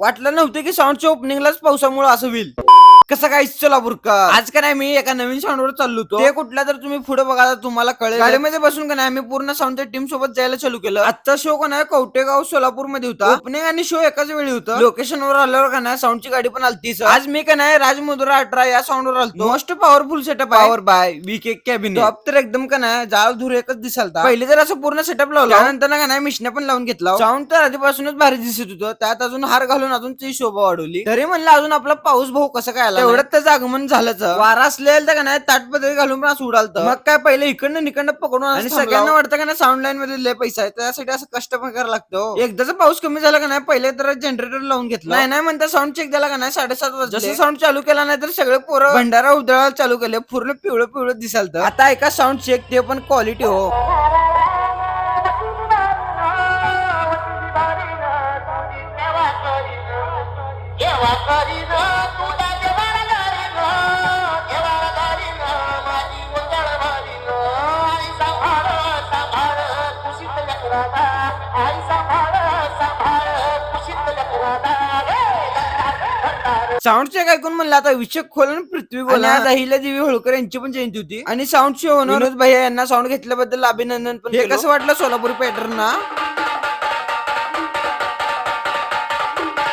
वाटलं नव्हतं की साऊंडच्या ओपनिंगलाच पावसामुळे असं होईल. कसं काय सोलापूरकर आज का नाही मी एका नवीन साऊंडवर चाललो होतो. ते कुठला तर तुम्ही पुढे बघा तुम्हाला कळेल. गाडीमध्ये बसून का नाही आम्ही पूर्ण साऊंडच्या टीम सोबत जायला चालू केलं. आजचा शो का नाही कवटेगाव सोलापूर मध्ये होता. ओपनिंग आणि शो एकाच वेळी होतं. लोकेशनवर आल्यावर का नाही साऊंडची गाडी पण आलती. आज मी का नाही राजमुद्रा 18 या साऊंडवर आलतो. मोस्ट पॉवरफुल सेटअप आहे. Power by VK cabin top तर एकदम का नाही जाळ धूर एकच दिसालता. पहिले तर असं पूर्ण सेटअप लावला त्यानंतर का नाही मिशने पण लावून घेतला. साऊंड तर आधीपासूनच भारी दिसत होतं. त्यात अजून हार घालून अजून ती शोभा वाढवली. तरी म्हणलं अजून आपला पाऊस भाऊ कसं काय आला एवढं त्याचं आगमन झालंच. वारा असलेलं तर का नाही ताटपदरी घालून पण असं उडालतं. मग काय पहिले इकडनं निकडनं पकडून आणि सगळ्यांना वाटतं का नाही साऊंड लाईन मध्ये लय पैसा आहे त्यासाठी असं कष्ट पण करायला लागतो. एकदाचा पाऊस कमी झाला का नाही पहिले तर जनरेटर लावून घेतला. नाही म्हणता साऊंड चेक झाला का नाही 7:30 वाजता जसं साऊंड चालू केला नाही तर सगळे पोरं भंडारा उधळायला चालू केले. पूर्ण पिवळं पिवळं दिसालतं. आता ऐका साऊंड चेक ते पण क्वालिटी हो. साऊंड चेक ऐकून म्हणलं आता विषय खोलून पृथ्वी बोला. आज अहिल्या देवी होळकर यांची पण जयंती होती आणि साऊंड शो विनोद भैया यांना साऊंड घेतल्याबद्दल अभिनंदन पण. हे कसं वाटलं सोलापूर पॅटर्न ना